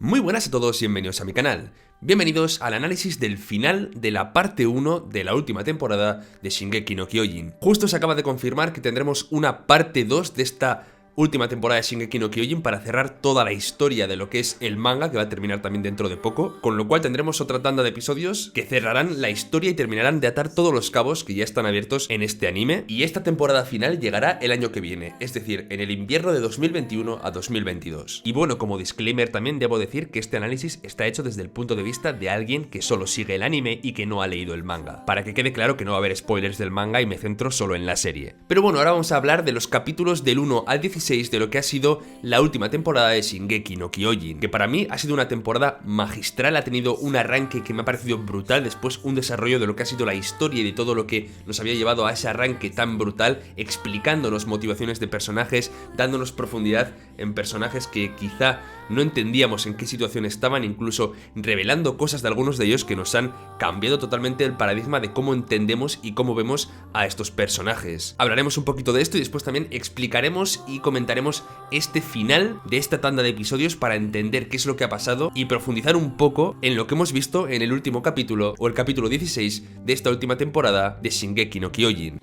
Muy buenas a todos y bienvenidos a mi canal. Bienvenidos al análisis del final de la parte 1 de la última temporada de Shingeki no Kyojin. Justo se acaba de confirmar que tendremos una parte 2 de esta última temporada de Shingeki no Kyojin para cerrar toda la historia de lo que es el manga, que va a terminar también dentro de poco, con lo cual tendremos otra tanda de episodios que cerrarán la historia y terminarán de atar todos los cabos que ya están abiertos en este anime, y esta temporada final llegará el año que viene, es decir, en el invierno de 2021 a 2022. Y bueno, como disclaimer también debo decir que este análisis está hecho desde el punto de vista de alguien que solo sigue el anime y que no ha leído el manga, para que quede claro que no va a haber spoilers del manga y me centro solo en la serie. Pero bueno, ahora vamos a hablar de los capítulos del 1 al 16 de lo que ha sido la última temporada de Shingeki no Kyojin, que para mí ha sido una temporada magistral, ha tenido un arranque que me ha parecido brutal, después un desarrollo de lo que ha sido la historia y de todo lo que nos había llevado a ese arranque tan brutal, explicándonos motivaciones de personajes, dándonos profundidad en personajes que quizá no entendíamos en qué situación estaban, incluso revelando cosas de algunos de ellos que nos han cambiado totalmente el paradigma de cómo entendemos y cómo vemos a estos personajes. Hablaremos un poquito de esto y después también explicaremos y comentaremos este final de esta tanda de episodios para entender qué es lo que ha pasado y profundizar un poco en lo que hemos visto en el último capítulo o el capítulo 16 de esta última temporada de Shingeki no Kyojin.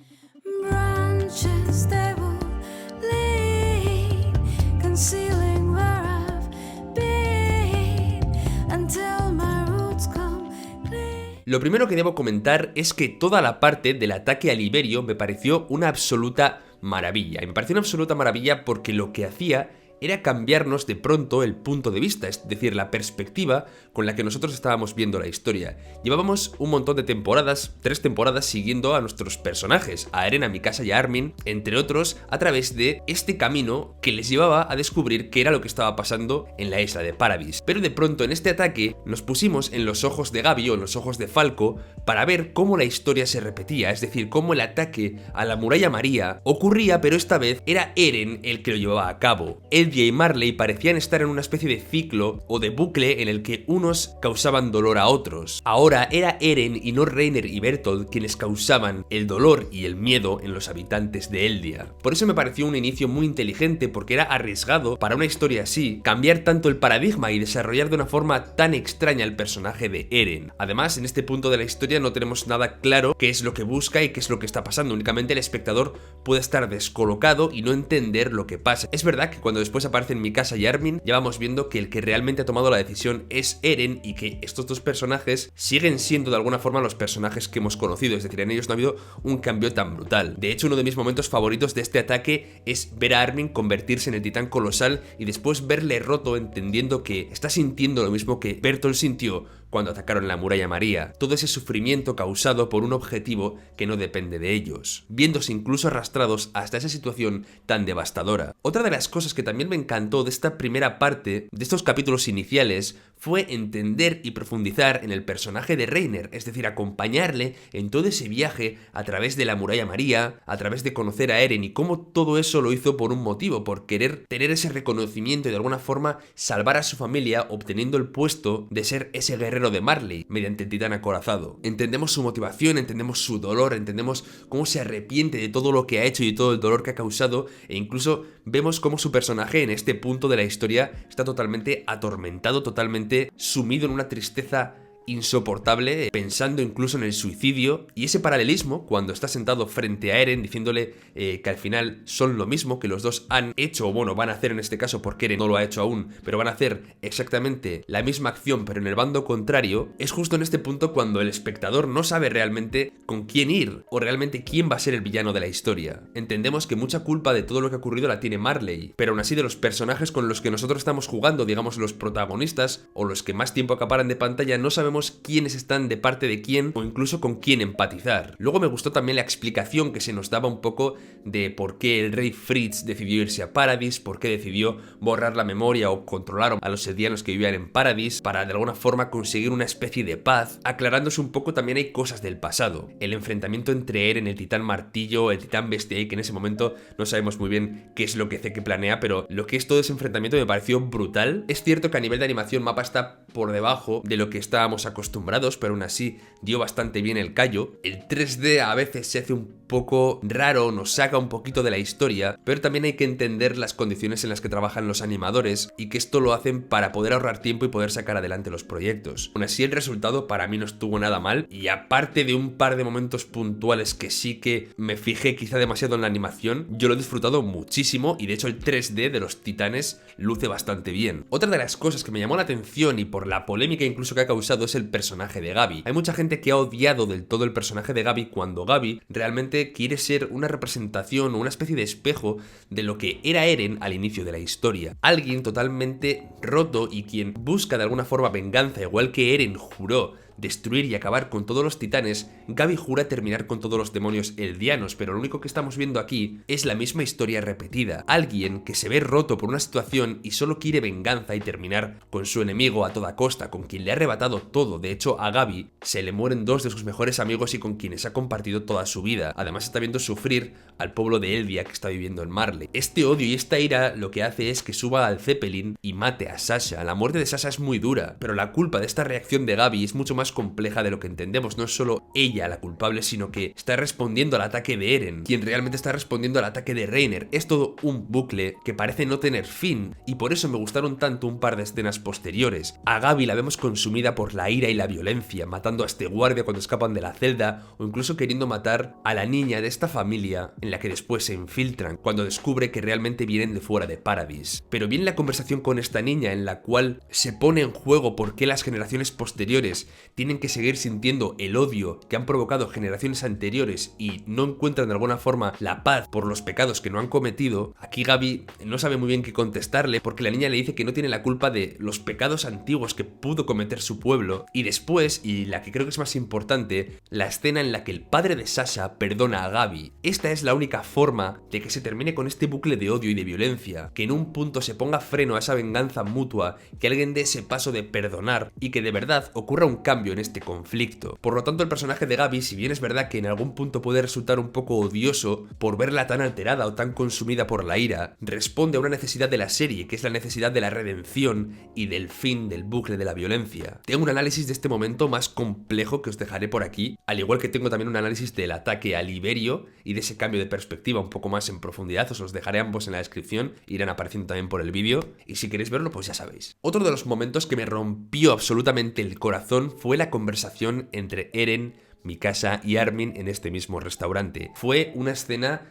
Lo primero que debo comentar es que toda la parte del ataque a Liberio me pareció una absoluta maravilla. Y me pareció una absoluta maravilla porque lo que hacía era cambiarnos de pronto el punto de vista, es decir, la perspectiva con la que nosotros estábamos viendo la historia. Llevábamos un montón de temporadas, 3 temporadas, siguiendo a nuestros personajes, a Eren, a Mikasa y a Armin, entre otros, a través de este camino que les llevaba a descubrir qué era lo que estaba pasando en la isla de Paradis. Pero de pronto en este ataque nos pusimos en los ojos de Gabi o en los ojos de Falco para ver cómo la historia se repetía, es decir, cómo el ataque a la Muralla María ocurría, pero esta vez era Eren el que lo llevaba a cabo. Eldia y Marley parecían estar en una especie de ciclo o de bucle en el que unos causaban dolor a otros. Ahora era Eren y no Reiner y Bertolt quienes causaban el dolor y el miedo en los habitantes de Eldia. Por eso me pareció un inicio muy inteligente, porque era arriesgado para una historia así cambiar tanto el paradigma y desarrollar de una forma tan extraña el personaje de Eren. Además, en este punto de la historia no tenemos nada claro qué es lo que busca y qué es lo que está pasando, únicamente el espectador puede estar descolocado y no entender lo que pasa. Es verdad que cuando después aparecen Mikasa y Armin, ya vamos viendo que el que realmente ha tomado la decisión es Eren y que estos dos personajes siguen siendo de alguna forma los personajes que hemos conocido, es decir, en ellos no ha habido un cambio tan brutal. De hecho, uno de mis momentos favoritos de este ataque es ver a Armin convertirse en el titán colosal y después verle roto, entendiendo que está sintiendo lo mismo que Bertolt sintió cuando atacaron la Muralla María, todo ese sufrimiento causado por un objetivo que no depende de ellos, viéndose incluso arrastrados hasta esa situación tan devastadora. Otra de las cosas que también me encantó de esta primera parte, de estos capítulos iniciales, fue entender y profundizar en el personaje de Reiner, es decir, acompañarle en todo ese viaje a través de la Muralla María, a través de conocer a Eren y cómo todo eso lo hizo por un motivo, por querer tener ese reconocimiento y de alguna forma salvar a su familia, obteniendo el puesto de ser ese guerrero de Marley mediante el titán acorazado. Entendemos su motivación, entendemos su dolor, entendemos cómo se arrepiente de todo lo que ha hecho y todo el dolor que ha causado, e incluso vemos cómo su personaje en este punto de la historia está totalmente atormentado, totalmente sumido en una tristeza insoportable, pensando incluso en el suicidio, y ese paralelismo cuando está sentado frente a Eren diciéndole que al final son lo mismo, que los dos han hecho, o bueno, van a hacer en este caso porque Eren no lo ha hecho aún, pero van a hacer exactamente la misma acción pero en el bando contrario. Es justo en este punto cuando el espectador no sabe realmente con quién ir o realmente quién va a ser el villano de la historia. Entendemos que mucha culpa de todo lo que ha ocurrido la tiene Marley, pero aún así de los personajes con los que nosotros estamos jugando, digamos los protagonistas o los que más tiempo acaparan de pantalla, no sabemos quiénes están de parte de quién o incluso con quién empatizar. Luego me gustó también la explicación que se nos daba un poco de por qué el rey Fritz decidió irse a Paradis, por qué decidió borrar la memoria o controlar a los eldianos que vivían en Paradis para de alguna forma conseguir una especie de paz, aclarándose un poco también hay cosas del pasado. El enfrentamiento entre Eren, el titán martillo, el titán bestia, y que en ese momento no sabemos muy bien qué es lo que Zeke planea, pero lo que es todo ese enfrentamiento me pareció brutal. Es cierto que a nivel de animación Mappa está por debajo de lo que estábamos acostumbrados, pero aún así dio bastante bien el callo. El 3D a veces se hace un poco raro, nos saca un poquito de la historia, pero también hay que entender las condiciones en las que trabajan los animadores y que esto lo hacen para poder ahorrar tiempo y poder sacar adelante los proyectos. Aún así el resultado para mí no estuvo nada mal, y aparte de un par de momentos puntuales que sí que me fijé quizá demasiado en la animación, yo lo he disfrutado muchísimo, y de hecho el 3D de los titanes luce bastante bien. Otra de las cosas que me llamó la atención y por la polémica incluso que ha causado es el personaje de Gabi. Hay mucha gente que ha odiado del todo el personaje de Gabi cuando Gabi realmente quiere ser una representación o una especie de espejo de lo que era Eren al inicio de la historia. Alguien totalmente roto y quien busca de alguna forma venganza, igual que Eren juró destruir y acabar con todos los titanes. Gabi jura terminar con todos los demonios eldianos, pero lo único que estamos viendo aquí es la misma historia repetida. Alguien que se ve roto por una situación y solo quiere venganza y terminar con su enemigo a toda costa, con quien le ha arrebatado todo. De hecho, a Gabi se le mueren dos de sus mejores amigos y con quienes ha compartido toda su vida. Además está viendo sufrir al pueblo de Eldia que está viviendo en Marley. Este odio y esta ira lo que hace es que suba al Zeppelin y mate a Sasha. La muerte de Sasha es muy dura, pero la culpa de esta reacción de Gabi es mucho más compleja de lo que entendemos. No es solo ella la culpable, sino que está respondiendo al ataque de Eren, quien realmente está respondiendo al ataque de Reiner. Es todo un bucle que parece no tener fin, y por eso me gustaron tanto un par de escenas posteriores. A Gabi la vemos consumida por la ira y la violencia, matando a este guardia cuando escapan de la celda, o incluso queriendo matar a la niña de esta familia en la que después se infiltran, cuando descubre que realmente vienen de fuera de Paradis. Pero bien la conversación con esta niña en la cual se pone en juego por qué las generaciones posteriores tienen que seguir sintiendo el odio que han provocado generaciones anteriores y no encuentran de alguna forma la paz por los pecados que no han cometido. Aquí Gabi no sabe muy bien qué contestarle, porque la niña le dice que no tiene la culpa de los pecados antiguos que pudo cometer su pueblo. Y después, y la que creo que es más importante, la escena en la que el padre de Sasha perdona a Gabi. Esta es la única forma de que se termine con este bucle de odio y de violencia, que en un punto se ponga freno a esa venganza mutua, que alguien dé ese paso de perdonar y que de verdad ocurra un cambio en este conflicto. Por lo tanto, el personaje de Gabi, si bien es verdad que en algún punto puede resultar un poco odioso por verla tan alterada o tan consumida por la ira, responde a una necesidad de la serie, que es la necesidad de la redención y del fin del bucle de la violencia. Tengo un análisis de este momento más complejo que os dejaré por aquí, al igual que tengo también un análisis del ataque a Liberio y de ese cambio de perspectiva un poco más en profundidad. Os los dejaré ambos en la descripción, irán apareciendo también por el vídeo, y si queréis verlo pues ya sabéis. Otro de los momentos que me rompió absolutamente el corazón fue la conversación entre Eren, Mikasa y Armin en este mismo restaurante. Fue una escena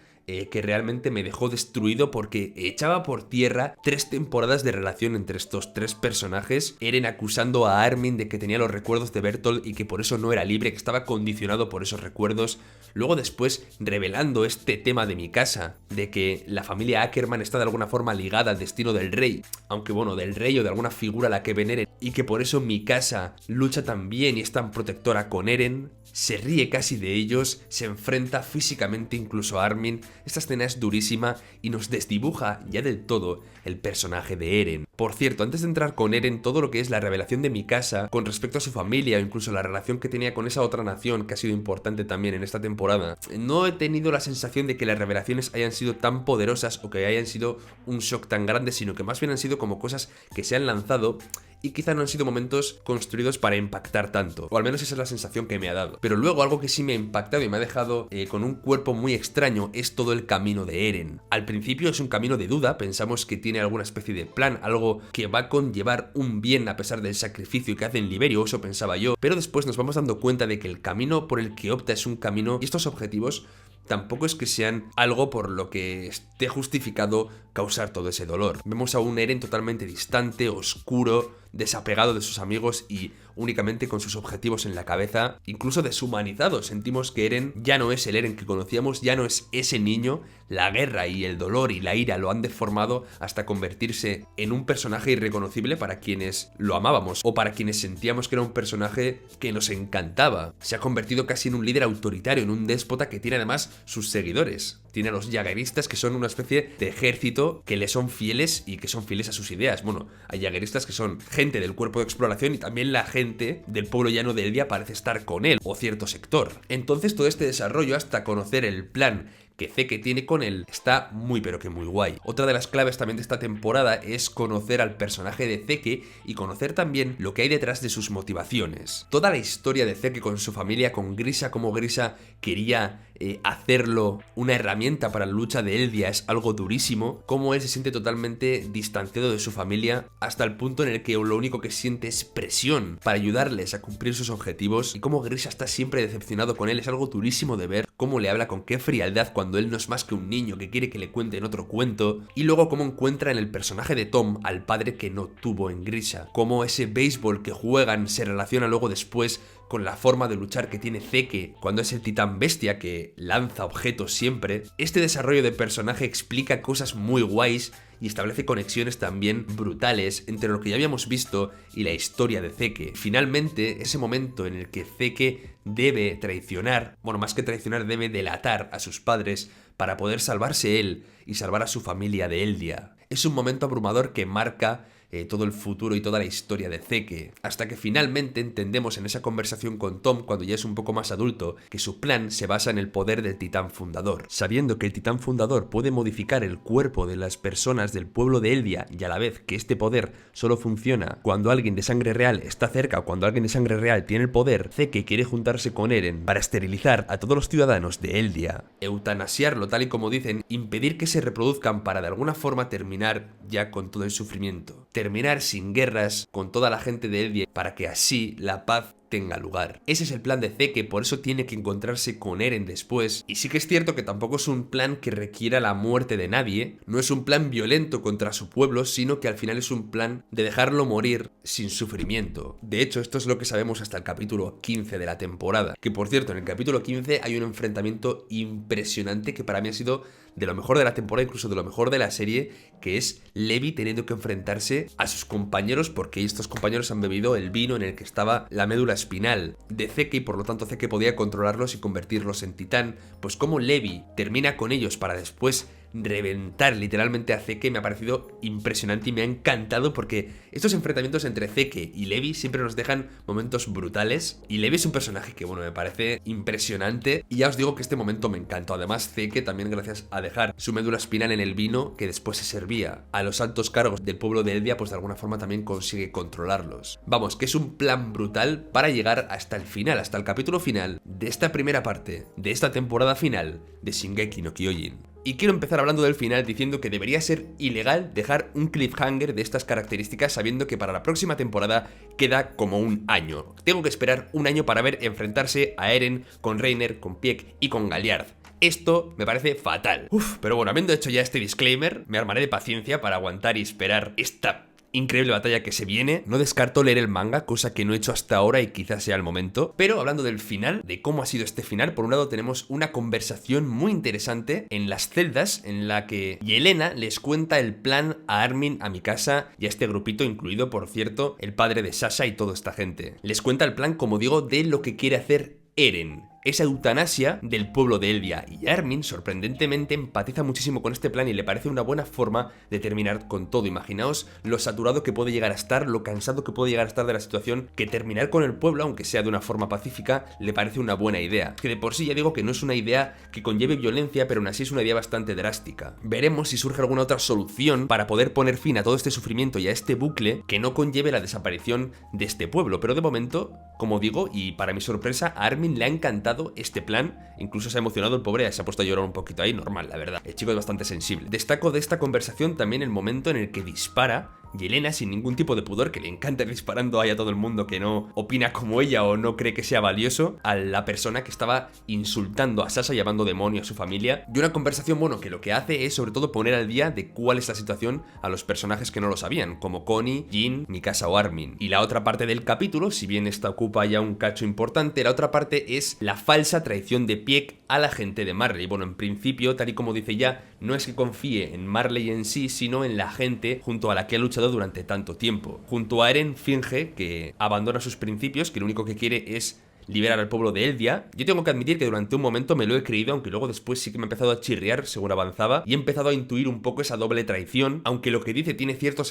que realmente me dejó destruido porque echaba por tierra 3 temporadas de relación entre estos 3 personajes. Eren acusando a Armin de que tenía los recuerdos de Bertolt y que por eso no era libre, que estaba condicionado por esos recuerdos. Luego después revelando este tema de Mikasa, de que la familia Ackerman está de alguna forma ligada al destino del rey, aunque bueno, del rey o de alguna figura a la que ven Eren, y que por eso Mikasa lucha tan bien y es tan protectora con Eren. Se ríe casi de ellos, se enfrenta físicamente incluso a Armin. Esta escena es durísima y nos desdibuja ya del todo el personaje de Eren. Por cierto, antes de entrar con Eren, todo lo que es la revelación de Mikasa con respecto a su familia o incluso la relación que tenía con esa otra nación que ha sido importante también en esta temporada, no he tenido la sensación de que las revelaciones hayan sido tan poderosas o que hayan sido un shock tan grande, sino que más bien han sido como cosas que se han lanzado y quizá no han sido momentos construidos para impactar tanto, o al menos esa es la sensación que me ha dado. Pero luego algo que sí me ha impactado y me ha dejado con un cuerpo muy extraño es todo el camino de Eren. Al principio es un camino de duda, pensamos que tiene alguna especie de plan, algo que va a conllevar un bien a pesar del sacrificio que hace en Liberio, eso pensaba yo, pero después nos vamos dando cuenta de que el camino por el que opta es un camino y estos objetivos tampoco es que sean algo por lo que esté justificado causar todo ese dolor. Vemos a un Eren totalmente distante, oscuro, desapegado de sus amigos y únicamente con sus objetivos en la cabeza, incluso deshumanizado. Sentimos que Eren ya no es el Eren que conocíamos, ya no es ese niño. La guerra y el dolor y la ira lo han deformado hasta convertirse en un personaje irreconocible para quienes lo amábamos o para quienes sentíamos que era un personaje que nos encantaba. Se ha convertido casi en un líder autoritario, en un déspota que tiene además sus seguidores. Tiene a los jagueristas, que son una especie de ejército que le son fieles y que son fieles a sus ideas. Bueno, hay jagueristas que son gente del cuerpo de exploración y también la gente del pueblo llano de Eldia parece estar con él, o cierto sector. Entonces todo este desarrollo hasta conocer el plan que Zeke tiene con él está muy pero que muy guay. Otra de las claves también de esta temporada es conocer al personaje de Zeke y conocer también lo que hay detrás de sus motivaciones. Toda la historia de Zeke con su familia, con Grisha, como Grisha quería hacerlo una herramienta para la lucha de Eldia, es algo durísimo. Cómo él se siente totalmente distanciado de su familia hasta el punto en el que lo único que siente es presión para ayudarles a cumplir sus objetivos, y cómo Grisha está siempre decepcionado con él. Es algo durísimo de ver cómo le habla con qué frialdad cuando él no es más que un niño que quiere que le cuenten otro cuento, y luego cómo encuentra en el personaje de Tom al padre que no tuvo en Grisha, cómo ese béisbol que juegan se relaciona luego después con la forma de luchar que tiene Zeke cuando es el titán bestia que lanza objetos siempre. Este desarrollo de personaje explica cosas muy guays y establece conexiones también brutales entre lo que ya habíamos visto y la historia de Zeke. Finalmente, ese momento en el que Zeke debe traicionar, bueno, más que traicionar, debe delatar a sus padres para poder salvarse él y salvar a su familia de Eldia. Es un momento abrumador que marca todo el futuro y toda la historia de Zeke, hasta que finalmente entendemos en esa conversación con Tom, cuando ya es un poco más adulto, que su plan se basa en el poder del titán fundador. Sabiendo que el titán fundador puede modificar el cuerpo de las personas del pueblo de Eldia, y a la vez que este poder solo funciona cuando alguien de sangre real está cerca o cuando alguien de sangre real tiene el poder, Zeke quiere juntarse con Eren para esterilizar a todos los ciudadanos de Eldia, eutanasiarlo tal y como dicen, impedir que se reproduzcan para de alguna forma terminar ya con todo el sufrimiento. Terminar sin guerras con toda la gente de Eldia para que así la paz tenga lugar. Ese es el plan de Zeke, por eso tiene que encontrarse con Eren después. Y sí que es cierto que tampoco es un plan que requiera la muerte de nadie, no es un plan violento contra su pueblo, sino que al final es un plan de dejarlo morir sin sufrimiento. De hecho, esto es lo que sabemos hasta el capítulo 15 de la temporada. Que por cierto, en el capítulo 15 hay un enfrentamiento impresionante que para mí ha sido de lo mejor de la temporada, incluso de lo mejor de la serie, que es Levi teniendo que enfrentarse a sus compañeros, porque estos compañeros han bebido el vino en el que estaba la médula espinal de Zeke, y por lo tanto Zeke podía controlarlos y convertirlos en titán. Pues como Levi termina con ellos para después reventar literalmente a Zeke me ha parecido impresionante y me ha encantado, porque estos enfrentamientos entre Zeke y Levi siempre nos dejan momentos brutales, y Levi es un personaje que bueno, me parece impresionante, y ya os digo que este momento me encantó. Además Zeke también, gracias a dejar su médula espinal en el vino que después se servía a los altos cargos del pueblo de Eldia, pues de alguna forma también consigue controlarlos. Vamos, que es un plan brutal para llegar hasta el final, hasta el capítulo final de esta primera parte, de esta temporada final de Shingeki no Kyojin. Y quiero empezar hablando del final diciendo que debería ser ilegal dejar un cliffhanger de estas características sabiendo que para la próxima temporada queda como un año. Tengo que esperar un año para ver enfrentarse a Eren con Reiner, con Pieck y con Galliard. Esto me parece fatal. Pero bueno, habiendo hecho ya este disclaimer, me armaré de paciencia para aguantar y esperar esta increíble batalla que se viene. No descarto leer el manga, cosa que no he hecho hasta ahora y quizás sea el momento. Pero hablando del final, de cómo ha sido este final, por un lado tenemos una conversación muy interesante en las celdas en la que Yelena les cuenta el plan a Armin, a Mikasa y a este grupito, incluido por cierto el padre de Sasha y toda esta gente. Les cuenta el plan, como digo, de lo que quiere hacer Eren. Esa eutanasia del pueblo de Eldia, y Armin sorprendentemente empatiza muchísimo con este plan y le parece una buena forma de terminar con todo. Imaginaos lo saturado que puede llegar a estar, lo cansado que puede llegar a estar de la situación, que terminar con el pueblo, aunque sea de una forma pacífica, le parece una buena idea. Que de por sí ya digo que no es una idea que conlleve violencia, pero aún así es una idea bastante drástica. Veremos si surge alguna otra solución para poder poner fin a todo este sufrimiento y a este bucle que no conlleve la desaparición de este pueblo, pero de momento, como digo, y para mi sorpresa, a Armin le ha encantado este plan, incluso se ha emocionado el pobre, se ha puesto a llorar un poquito ahí, normal, la verdad. El chico es bastante sensible. Destaco de esta conversación también el momento en el que dispara Yelena sin ningún tipo de pudor, que le encanta ir disparando ahí a todo el mundo que no opina como ella o no cree que sea valioso, a la persona que estaba insultando a Sasha, llamando demonio a su familia. Y una conversación, bueno, que lo que hace es sobre todo poner al día de cuál es la situación a los personajes que no lo sabían, como Connie, Jin, Mikasa o Armin. Y la otra parte del capítulo, si bien esta ocupa ya un cacho importante, la otra parte es la falsa traición de Pieck a la gente de Marley. Bueno, en principio, tal y como dice ya, no es que confíe en Marley en sí, sino en la gente junto a la que ha luchado durante tanto tiempo. Junto a Eren finge que abandona sus principios, que lo único que quiere es liberar al pueblo de Eldia. Yo tengo que admitir que durante un momento me lo he creído, aunque luego después sí que me ha empezado a chirriar según avanzaba y he empezado a intuir un poco esa doble traición, aunque lo que dice tiene cierto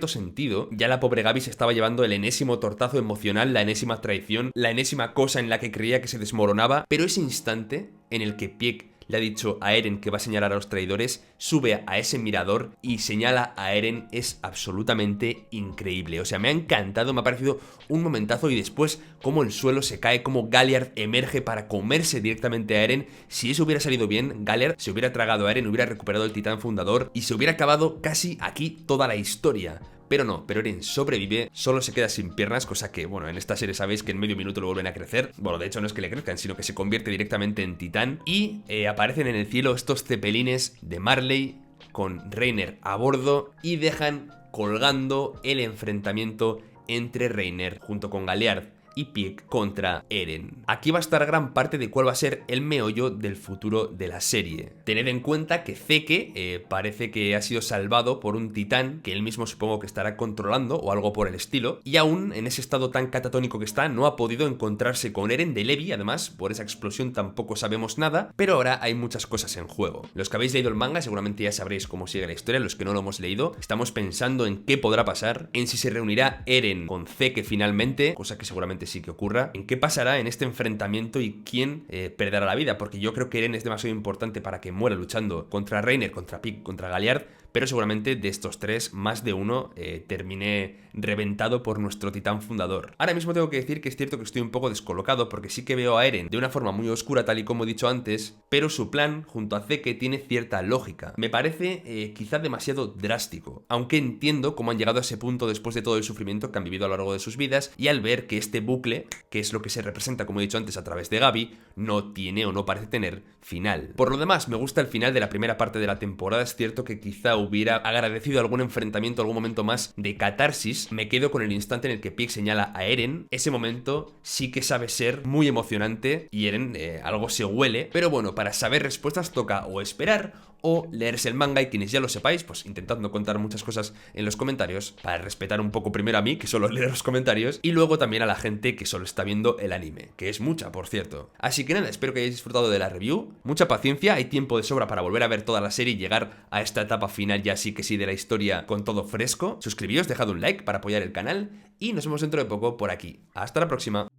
sentido. Ya la pobre Gaby se estaba llevando el enésimo tortazo emocional, la enésima traición, la enésima cosa en la que creía que se desmoronaba, pero ese instante en el que Pieck le ha dicho a Eren que va a señalar a los traidores, sube a ese mirador y señala a Eren, es absolutamente increíble. O sea, me ha encantado, me ha parecido un momentazo, y después cómo el suelo se cae, cómo Galliard emerge para comerse directamente a Eren. Si eso hubiera salido bien, Galliard se hubiera tragado a Eren, hubiera recuperado el titán fundador y se hubiera acabado casi aquí toda la historia. Pero no, pero Eren sobrevive, solo se queda sin piernas, cosa que, bueno, en esta serie sabéis que en medio minuto lo vuelven a crecer. Bueno, de hecho no es que le crezcan, sino que se convierte directamente en titán. Y aparecen en el cielo estos cepelines de Marley con Reiner a bordo y dejan colgando el enfrentamiento entre Reiner junto con Galliard y Pieck contra Eren. Aquí va a estar gran parte de cuál va a ser el meollo del futuro de la serie. Tened en cuenta que Zeke parece que ha sido salvado por un titán que él mismo supongo que estará controlando o algo por el estilo, y aún en ese estado tan catatónico que está no ha podido encontrarse con Eren. De Levi, además, por esa explosión tampoco sabemos nada, pero ahora hay muchas cosas en juego. Los que habéis leído el manga seguramente ya sabréis cómo sigue la historia. Los que no lo hemos leído, estamos pensando en qué podrá pasar, en si se reunirá Eren con Zeke finalmente, cosa que seguramente sí que ocurra, en qué pasará en este enfrentamiento y quién perderá la vida, porque yo creo que Eren es demasiado importante para que muera luchando contra Reiner, contra Pieck, contra Galliard, pero seguramente de estos tres, más de uno termine reventado por nuestro titán fundador. Ahora mismo tengo que decir que es cierto que estoy un poco descolocado, porque sí que veo a Eren de una forma muy oscura, tal y como he dicho antes, pero su plan junto a Zeke tiene cierta lógica. Me parece quizá demasiado drástico, aunque entiendo cómo han llegado a ese punto después de todo el sufrimiento que han vivido a lo largo de sus vidas, y al ver que este bucle, que es lo que se representa, como he dicho antes, a través de Gaby, no tiene o no parece tener final. Por lo demás, me gusta el final de la primera parte de la temporada. Es cierto que quizá hubiera agradecido algún enfrentamiento, algún momento más de catarsis. Me quedo con el instante en el que Pieck señala a Eren. Ese momento sí que sabe ser muy emocionante y Eren algo se huele, pero bueno, para saber respuestas toca o esperar o leerse el manga, y quienes ya lo sepáis, pues intentad no contar muchas cosas en los comentarios para respetar un poco primero a mí, que solo leo los comentarios, y luego también a la gente que solo está viendo el anime, que es mucha, por cierto. Así que nada, espero que hayáis disfrutado de la review, mucha paciencia, hay tiempo de sobra para volver a ver toda la serie y llegar a esta etapa final ya sí que sí de la historia con todo fresco. Suscribíos, dejad un like para apoyar el canal y nos vemos dentro de poco por aquí. Hasta la próxima.